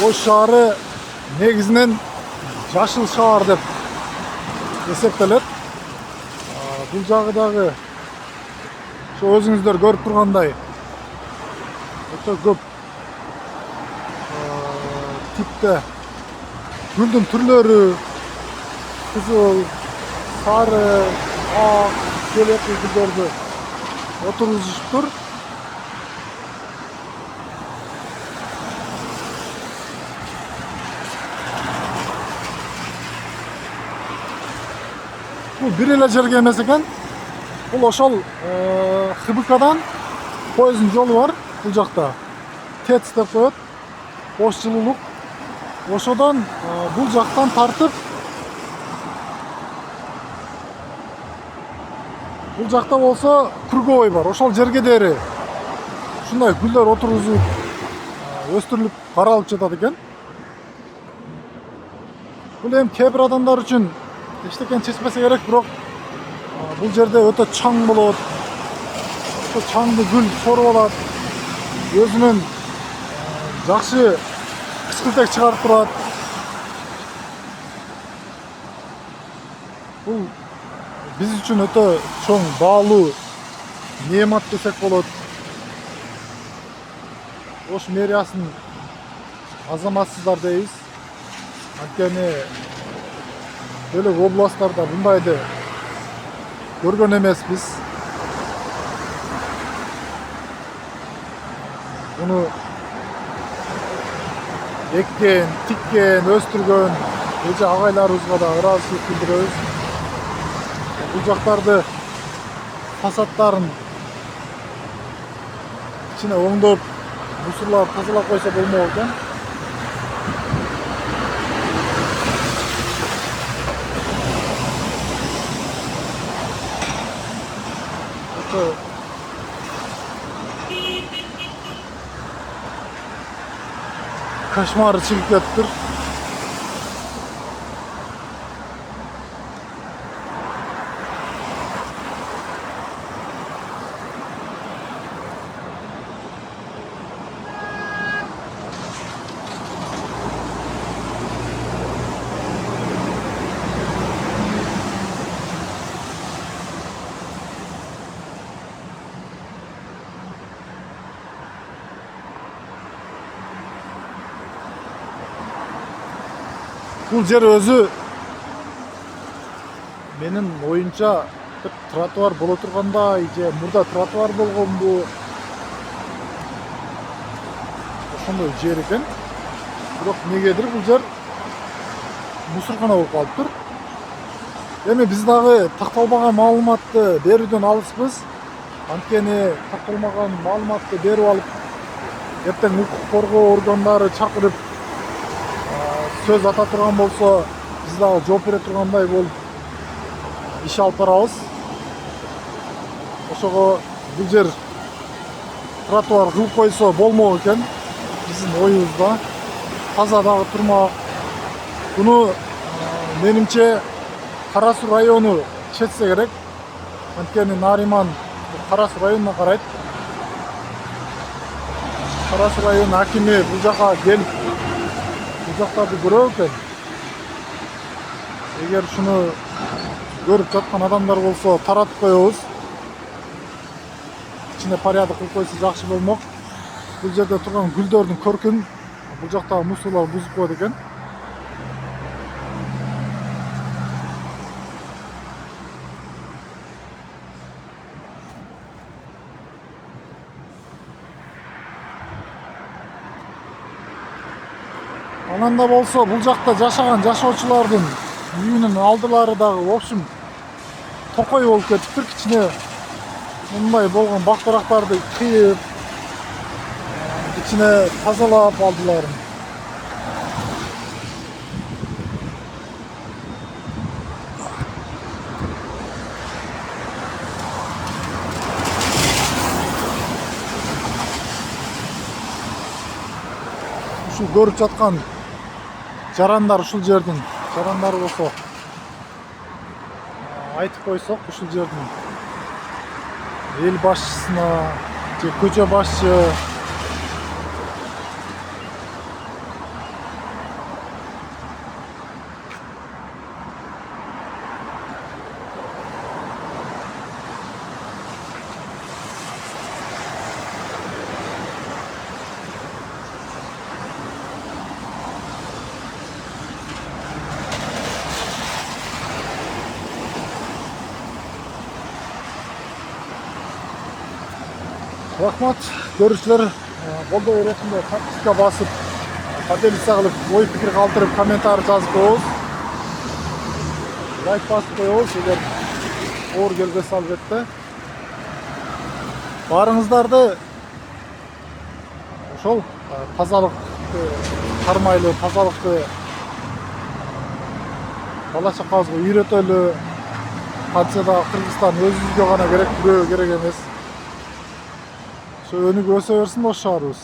Ош шаары негизинен жашыл шаар деп эсептелет. Бул жагы дагы ошо өзүңүздөр көрүп тургандай өтө көп типте гүлдүн түрлөрү кызыл, сары, ак, көйлекli гүлдөрдү отургузушуптур. Бул бир эле жерге эмес экен. Бул ошол ХБКдан поезддин жолу бар бул жакта. ТЭЦ деп коет. Ош жылуулук. Ошодон бул жактан тартып бул жакта болсо Круговой бар. Ошол жерге дери ушундай гүлдөр отургузуп өстүрүлүп каралып жатат экен. Бул эми кээ бир адамдар үчүн эчтекен чечпесе керек, бирок бул жерде өтө чаң болот. Ошо чаңды гүл соруп алат. Өзүнүн жакшы кычкылтек чыгарып турат. Бул биз үчүн өтө чоң баалуу неемат десек болот. Ош мэриясын азаматсыздар дейбиз. Анткени бөлөк областтарда мындайды көргөн эмеспиз. Буну эккен, тиккен, өстүргөн эже агайларыбызга да ыраазычылык билдиребиз. Бул жактарды фасадтарын ичине оңдоп, мусорларды тазалап койсо болмок экен. Кошмары чыгып кетиптир. Бул жер өзү менин оюнча тротуар боло тургандай же мурда тротуар болгонбу, ошондой жер экен. Бирок негедир бул жер мусоркана болуп калыптыр. Эми биз дагы такталбаган маалыматты берүүдөн алыспыз. Анткени такталмаган маалыматты берип алып, эртең укук коргоо органдары чакырып сөз ата турган болсо, биз дагы жооп бере тургандай болуп иш алып барабыз. Ошого бул жер тротуар кылып койсо болмок экен биздин оюбузда. Таза дагы турмак. Буну менимче Кара Суу району чечсе керек. Анткени Нариман Кара Суу районуна карайт. Кара Суу районунун акими бул жака келип бул жактарды көрөт экен. Эгер ушуну көрүп жаткан адамдар болсо таратып коебуз. Ичине порядок кылып койсо жакшы болмок. Бул жерде турган гүлдөрдүн көркүн бул жактагы мусорлор бузуп коет экен. Анан да болсо бул жакта жашаган жашоочулардын үйүнүн алдылары дагы в общем токой болуп кетиптир. Кичине мындай болгон бак-барактарды кыйып, ичине тазалап алдыларын. Ушул көрүп жаткан жарандар ушул жердин жарандары болсо айтып койсок, ушул жердин эл башчысына же көчө башчы Рахмат, көрушілер, қолдау ретінде подписка басып, қателік қылып, ой пікір қалдырып, комментарий жазып қойыңыз. Лайк басып қойыңыз, егер оор келбес албетте. Барыңыздарды ошол тазалыкты кармайлы, тазалыкты бала чакабызга үйрөтөлү. Кантсе да Кыргызстан өзүбүзгө гана керек, бирөөгө керек эмес. Ошо өнүгүп өсө берсин, ошо шаарыбыз.